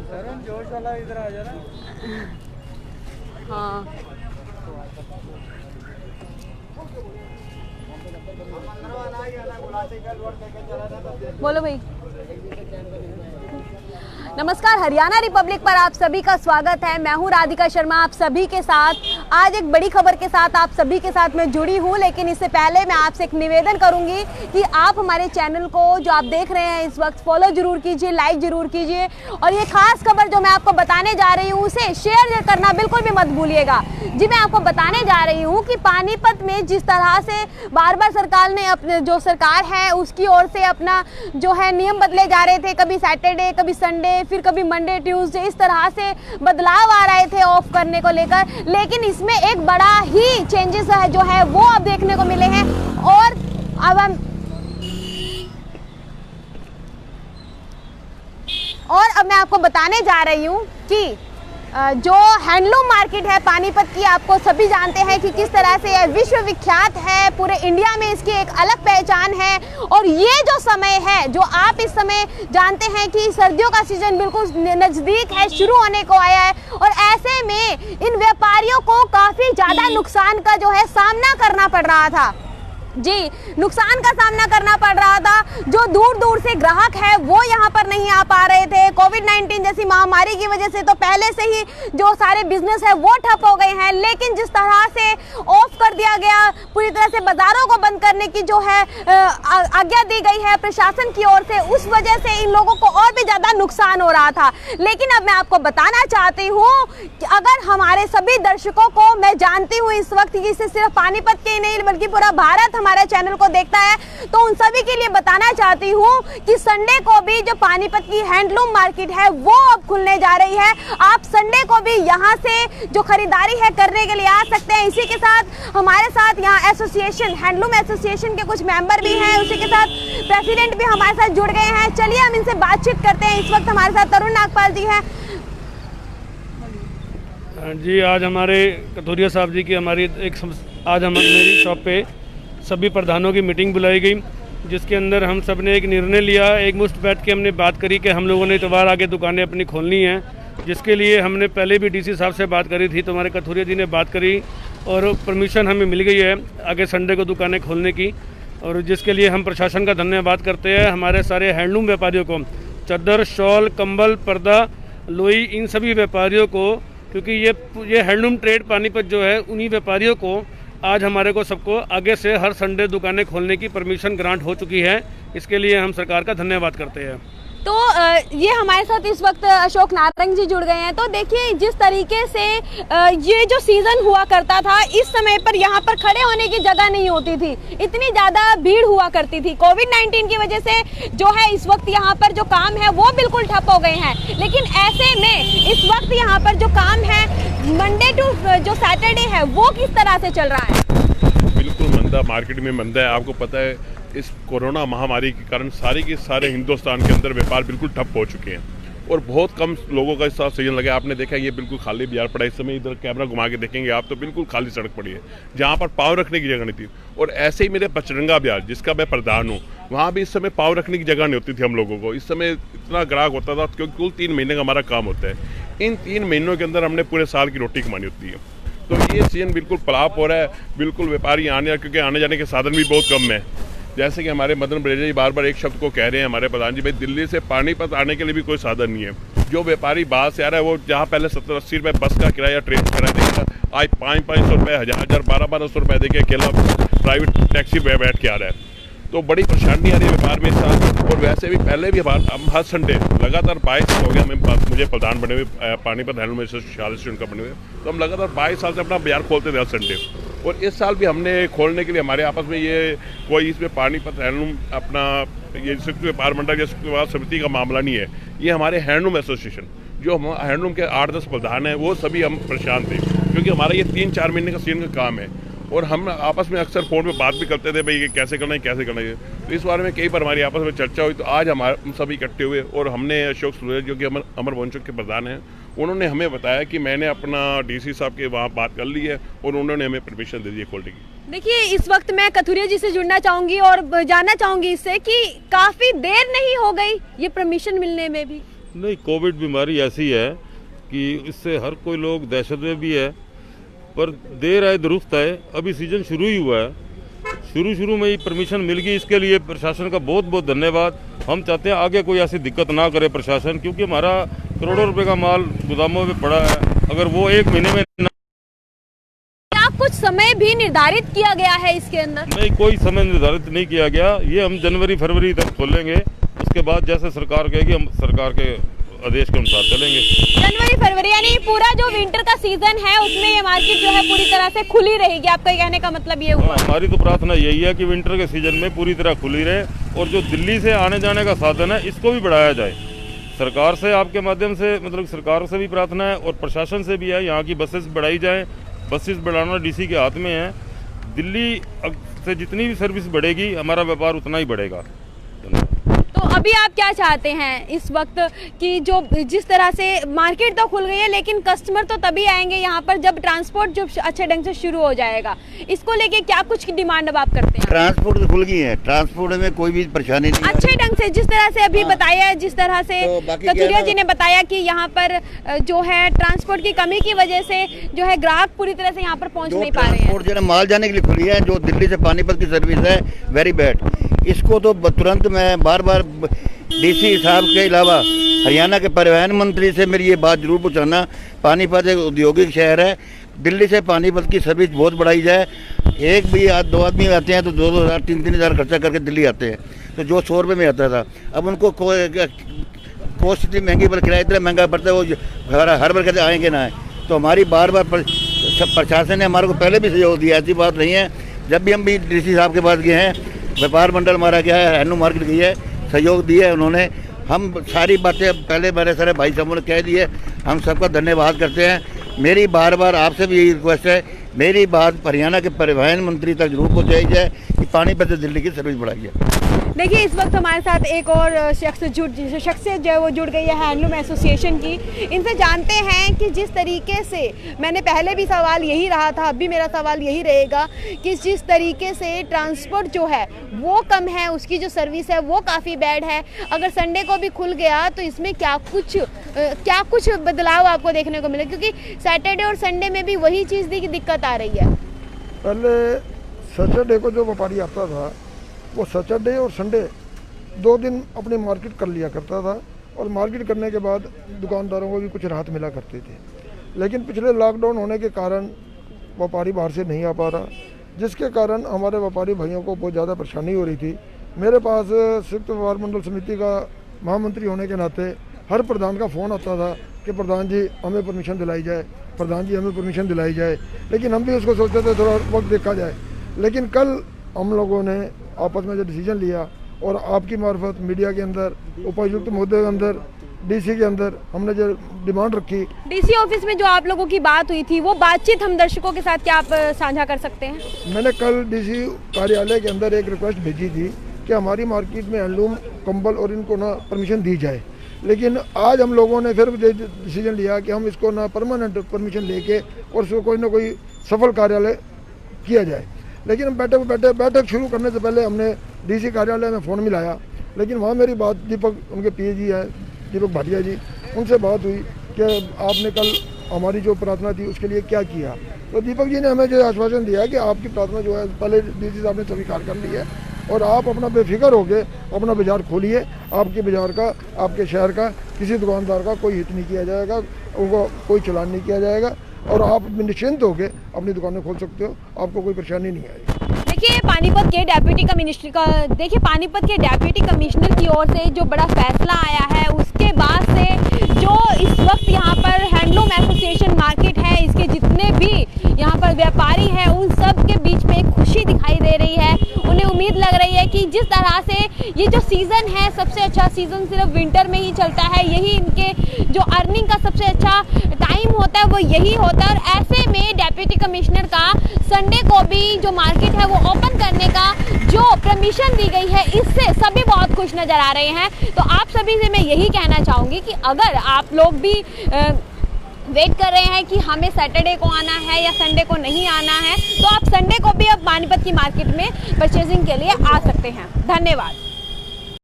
जोश वाला इधर आ जाना। हाँ बोलो भाई। नमस्कार, हरियाणा रिपब्लिक पर आप सभी का स्वागत है। मैं हूं राधिका शर्मा, आप सभी के साथ आज एक बड़ी खबर के साथ आप सभी के साथ मैं जुड़ी हूं। लेकिन इससे पहले मैं आपसे एक निवेदन करूंगी कि आप हमारे चैनल को जो आप देख रहे हैं इस वक्त फॉलो जरूर कीजिए, लाइक जरूर कीजिए और ये खास खबर जो मैं आपको बताने जा रही हूँ उसे शेयर करना बिल्कुल भी मत भूलिएगा। जी मैं आपको बताने जा रही हूँ कि पानीपत में जिस तरह से बार बार सरकार ने अपने जो सरकार है उसकी ओर से अपना जो है नियम बदले जा रहे थे, कभी सैटरडे कभी संडे फिर कभी मंडे ट्यूसडे, इस तरह से बदलाव आ रहे थे ऑफ करने को लेकर। लेकिन इसमें एक बड़ा ही चेंजेस है जो है वो अब देखने को मिले हैं। और अब मैं आपको बताने जा रही हूँ कि जो हैंडलूम मार्केट है पानीपत की, आपको सभी जानते हैं कि किस तरह से यह विश्व विख्यात है, पूरे इंडिया में इसकी एक अलग पहचान है। और ये जो समय है जो आप इस समय जानते हैं कि सर्दियों का सीजन बिल्कुल नज़दीक है, शुरू होने को आया है और ऐसे में इन व्यापारियों को काफ़ी ज़्यादा नुकसान का जो है सामना करना पड़ रहा था। जी नुकसान का सामना करना पड़ रहा था। जो दूर दूर से ग्राहक है वो यहाँ पर नहीं आ पा रहे थे। कोविड-19 जैसी महामारी की वजह से तो पहले से ही जो सारे बिजनेस है वो ठप हो गए हैं। लेकिन जिस तरह से ऑफ कर दिया गया, पूरी तरह से बाजारों को बंद करने की जो है आज्ञा दी गई है प्रशासन की ओर से, उस वजह से इन लोगों को और भी ज़्यादा नुकसान हो रहा था। लेकिन अब मैं आपको बताना चाहती हूँ कि अगर हमारे सभी दर्शकों को, मैं जानती हूँ इस वक्त कि इसे सिर्फ पानीपत के ही नहीं बल्कि पूरा भारत हमारे चैनल को देखता है, तो उन सभी के लिए बताना चाहती हूँ कि संडे को भी जो पानीपत की हैंडलूम मार्केट है वो अब खुलने जा रही है। आप संडे को भी यहाँ से जो खरीदारी है करने के लिए आ सकते हैं। इसी के साथ हमारे साथ यहाँ एसोसिएशन, हैंडलूम एसोसिएशन के कुछ मेंबर भी हैं, उसी के साथ प्रेसिडेंट भी हमारे साथ जुड़ गए हैं। चलिए हम इनसे बातचीत करते हैं। इस वक्त हमारे साथ तरुण नागपाल जी हैं। जी आज हमारे कथोरिया साहब जी की आज मेरी शॉप पे सभी प्रधानों की मीटिंग बुलाई गई, जिसके अंदर हम सब ने एक निर्णय लिया, एक मुश्त बैठ के हमने बात करी कि हम लोगों ने इतवार आगे दुकानें अपनी खोलनी हैं, जिसके लिए हमने पहले भी डीसी साहब से बात करी थी, तो हमारे कथोरिया जी ने बात करी और परमिशन हमें मिल गई है आगे संडे को दुकानें खोलने की। और जिसके लिए हम प्रशासन का धन्यवाद करते हैं। हमारे सारे हैंडलूम व्यापारियों को, चादर, शॉल, कंबल, पर्दा, लोई, इन सभी व्यापारियों को, क्योंकि ये हैंडलूम ट्रेड पानीपत जो है उन्हीं व्यापारियों को आज हमारे को सबको आगे से हर संडे दुकानें खोलने की परमिशन ग्रांट हो चुकी है। इसके लिए हम सरकार का धन्यवाद करते हैं। तो ये हमारे साथ इस वक्त अशोक नारंग जी जुड़ गए हैं। तो देखिए जिस तरीके से ये जो सीजन हुआ करता था, इस समय पर यहाँ पर खड़े होने की जगह नहीं होती थी, इतनी ज़्यादा भीड़ हुआ करती थी। कोविड-19 की वजह से जो है इस वक्त यहाँ पर जो काम है वो बिल्कुल ठप हो गए हैं। लेकिन ऐसे में इस वक्त यहाँ पर जो काम है मंडे टू जो सैटरडे है वो किस तरह से चल रहा है? बिल्कुल मंदा, मार्केट में मंदा है। आपको पता है इस कोरोना महामारी के कारण सारे हिंदुस्तान के अंदर व्यापार बिल्कुल ठप हो चुके हैं और बहुत कम लोगों का इस साथ सीजन लगा। आपने देखा ये बिल्कुल खाली बाजार पड़ा। इस समय इधर कैमरा घुमा के देखेंगे आप तो बिल्कुल खाली सड़क पड़ी है, जहाँ पर पाँव रखने की जगह नहीं थी। और ऐसे ही मेरे पचरंगा बाजार जिसका मैं प्रधान हूँ, वहाँ भी इस समय पाँव रखने की जगह नहीं होती थी हम लोगों को। इस समय इतना ग्राहक होता था क्योंकि कुल 3 महीने का हमारा काम होता है। इन 3 महीनों के अंदर हमने पूरे साल की रोटी कमानी होती है। तो ये सीजन बिल्कुल पलाप हो रहा है, बिल्कुल व्यापारी क्योंकि आने जाने के साधन भी बहुत कम है। जैसे कि हमारे मदन बरेजा जी बार बार एक शब्द को कह रहे हैं हमारे प्रधान जी, भाई दिल्ली से पानीपत आने के लिए भी कोई साधन नहीं है। जो व्यापारी बाहर से आ रहा है वो जहाँ पहले 70-80 रुपये बस का किराया, ट्रेन का किराया देगा, आज 500-500 रुपये, 1000-1000, 1200 रुपये देके अकेला प्राइवेट टैक्सी पे बैठ के आ रहा है। तो बड़ी परेशानी आ रही है व्यापार में इस साल। और वैसे भी पहले भी हम हर संडे लगातार 22 साल हो गया मुझे प्रधान बने हुए पानीपत हैंडलूम एसोसिएशन का बने हुए, तो हम लगातार 22 साल से अपना बाजार खोलते थे हर संडे। और इस साल भी हमने खोलने के लिए हमारे आपस में ये कोई इसमें पानीपत हैंडलूम अपना ये संयुक्त व्यापार मंडल या समिति का मामला नहीं है। ये हमारे हैंडलूम एसोसिएशन जो हम हैंडलूम के 8-10 प्रधान हैं वो सभी हम परेशान थे, क्योंकि हमारा ये 3-4 महीने का सीजन का काम है और हम आपस में अक्सर फ़ोन पे बात भी करते थे, भाई ये कैसे करना है कैसे करना है। तो इस बारे में कई बार हमारी आपस में चर्चा हुई। तो आज हम सभी इकट्ठे हुए और हमने अशोक सूर्य जो कि अमर वंशक के प्रधान हैं, उन्होंने हमें बताया कि मैंने अपना डीसी साहब के वहाँ बात कर ली है और उन्होंने हमें परमिशन दे दी है खोलने की। देखिए इस वक्त मैं कथुरिया जी से जुड़ना चाहूँगी और जानना चाहूँगी इससे कि काफ़ी देर नहीं हो गई ये परमिशन मिलने में भी? नहीं, कोविड बीमारी ऐसी है कि इससे हर कोई लोग दहशत में भी है, पर देर आए दुरुस्त आए। अभी सीजन शुरू ही हुआ है, शुरू में ही परमिशन मिल गई, इसके लिए प्रशासन का बहुत बहुत धन्यवाद। हम चाहते हैं आगे कोई ऐसी दिक्कत ना करे प्रशासन, क्योंकि हमारा करोड़ों रुपए का माल गोदामों में पड़ा है, अगर वो 1 महीने में क्या कुछ समय भी निर्धारित किया गया है इसके अंदर? नहीं, कोई समय निर्धारित नहीं किया गया, ये हम जनवरी फरवरी तक खोलेंगे, उसके बाद जैसे सरकार कहेगी हम सरकार के आदेश के अनुसार चलेंगे। जनवरी फरवरी यानी पूरा जो विंटर का सीजन है उसमें ये मार्केट जो है पूरी तरह से खुली रहेगी, आपका कहने का मतलब ये हुआ? हमारी तो प्रार्थना यही है कि विंटर के सीजन में पूरी तरह खुली रहे, और जो दिल्ली से आने जाने का साधन है इसको भी बढ़ाया जाए। सरकार से आपके माध्यम से, मतलब सरकार से भी प्रार्थना है और प्रशासन से भी है, यहाँ की बसेस बढ़ाई जाए। बसेस बढ़ाना डीसी के हाथ में है। दिल्ली से जितनी भी सर्विस बढ़ेगी हमारा व्यापार उतना ही बढ़ेगा। तो अभी आप क्या चाहते हैं इस वक्त कि जो जिस तरह से मार्केट तो खुल गई है, लेकिन कस्टमर तो तभी आएंगे यहाँ पर जब ट्रांसपोर्ट जो अच्छे ढंग से शुरू हो जाएगा, इसको लेके क्या कुछ की डिमांड अब आप करते हैं? ट्रांसपोर्ट तो खुल गई है, ट्रांसपोर्ट में कोई भी परेशानी नहीं। अच्छे ढंग से जिस तरह से अभी बताया है, जिस तरह से कथुरिया जी ने बताया कि यहाँ पर जो है ट्रांसपोर्ट की कमी की वजह से जो है ग्राहक पूरी तरह से यहाँ पर पहुँच नहीं पा रहे हैं। जो माल जाने के लिए खुली है, जो दिल्ली से पानीपत की सर्विस है, वेरी बैड। इसको तो तुरंत मैं बार डीसी साहब के अलावा हरियाणा के परिवहन मंत्री से मेरी ये बात जरूर पहुँचाना। पानीपत एक औद्योगिक शहर है, दिल्ली से पानीपत की सर्विस बहुत बढ़ाई जाए। एक भी 2 आदमी आते हैं तो 2-2 हज़ार 3-3 हज़ार खर्चा करके दिल्ली आते हैं, तो जो 100 रुपये में आता था अब उनको कोस्ट इतनी महंगी, पर किराया इतना महंगा पड़ता है, वो हर बार कहते आएँगे ना आए। तो हमारी बार प्रशासन ने हमारे को पहले भी सहयोग दिया, ऐसी बात नहीं है। जब भी हम भी डीसी साहब के पास गए हैं, व्यापार मंडल हमारा गया है, हैंडलूम मार्केट गई है, सहयोग दिया है उन्होंने। हम सारी बातें पहले मेरे सारे भाई साहबों ने कह दी है, हम सबका धन्यवाद करते हैं। मेरी बार आपसे भी यही रिक्वेस्ट है, मेरी बात हरियाणा के परिवहन मंत्री तक जरूर पहुँचाई जाए कि पानीपत से दिल्ली की सर्विस बढ़ाई जाए। देखिए इस वक्त हमारे साथ एक और शख्सियत जो है वो जुड़ गई है हैंडलूम एसोसिएशन की। इनसे जानते हैं कि जिस तरीके से, मैंने पहले भी सवाल यही रहा था, अब भी मेरा सवाल यही रहेगा कि जिस तरीके से ट्रांसपोर्ट जो है वो कम है, उसकी जो सर्विस है वो काफ़ी बैड है। अगर संडे को भी खुल गया तो इसमें क्या कुछ बदलाव आपको देखने को मिले, क्योंकि सैटरडे और संडे में भी वही चीज़ की दिक्कत आ रही है। पहले सैटरडे को जो व्यापारी आता था वो सैटरडे और संडे 2 दिन अपनी मार्केट कर लिया करता था, और मार्केट करने के बाद दुकानदारों को भी कुछ राहत मिला करती थी। लेकिन पिछले लॉकडाउन होने के कारण व्यापारी बाहर से नहीं आ पा रहा, जिसके कारण हमारे व्यापारी भाइयों को बहुत ज़्यादा परेशानी हो रही थी। मेरे पास संयुक्त व्यापार मंडल समिति का महामंत्री होने के नाते हर प्रधान का फ़ोन आता था कि प्रधान जी हमें परमिशन दिलाई जाए, प्रधान जी हमें परमिशन दिलाई जाए। लेकिन हम भी उसको सोचते थे थोड़ा वक्त देखा जाए। लेकिन कल हम लोगों ने आपस में जो डिसीजन लिया, और आपकी मार्फत मीडिया के अंदर, उपायुक्त महोदय के अंदर, डीसी के अंदर हमने जो डिमांड रखी, डीसी ऑफिस में जो आप लोगों की बात हुई थी, वो बातचीत हम दर्शकों के साथ क्या आप साझा कर सकते हैं? मैंने कल डीसी कार्यालय के अंदर एक रिक्वेस्ट भेजी थी कि हमारी मार्केट में हैंडलूम, कंबल और इनको ना परमिशन दी जाए। लेकिन आज हम लोगों ने फिर डिसीजन लिया कि हम इसको ना परमानेंट परमिशन लेके और उसको कोई ना कोई सफल कार्यालय किया जाए। लेकिन बैठक शुरू करने से पहले हमने डीसी कार्यालय में फ़ोन मिलाया, लेकिन वहाँ मेरी बात दीपक, उनके पीए जी है दीपक भाटिया जी, उनसे बात हुई कि आपने कल हमारी जो प्रार्थना थी उसके लिए क्या किया। तो दीपक जी ने हमें जो आश्वासन दिया कि आपकी प्रार्थना जो है पहले डीसी साहब ने स्वीकार कर ली है, और आप अपना बेफिक्र होकर अपना बाज़ार खोलिए। आपके बाज़ार का, आपके शहर का किसी दुकानदार का कोई हित नहीं किया जाएगा, उनको कोई चलान नहीं किया जाएगा, और आप निश्चिंत होकर अपनी दुकानें खोल सकते हो, आपको कोई परेशानी नहीं आएगी। देखिए पानीपत के डेप्यूटी कमिश्नर की ओर से जो बड़ा फैसला आया है, उसके बाद से जो इस वक्त यहाँ पर हैंडलूम एसोसिएशन मार्केट है, इसके जितने भी यहाँ पर व्यापारी हैं, उन सब के बीच में एक खुशी दिखाई दे रही है। उन्हें उम्मीद लग रही है कि जिस तरह से ये जो सीज़न है, सबसे अच्छा सीज़न सिर्फ विंटर में ही चलता है, यही इनके जो अर्निंग का सबसे अच्छा टाइम होता है वो यही होता है। और ऐसे में डेप्यूटी कमिश्नर का संडे को भी जो मार्केट है वो ओपन करने का जो परमिशन दी गई है, इससे सभी बहुत खुश नज़र आ रहे हैं। तो आप सभी से मैं यही कहना चाहूँगी कि अगर आप लोग भी वेट कर रहे हैं कि हमें सैटरडे को आना है या संडे को नहीं आना है, तो आप संडे को भी अब पानीपत की मार्केट में परचेजिंग के लिए आ सकते हैं। धन्यवाद।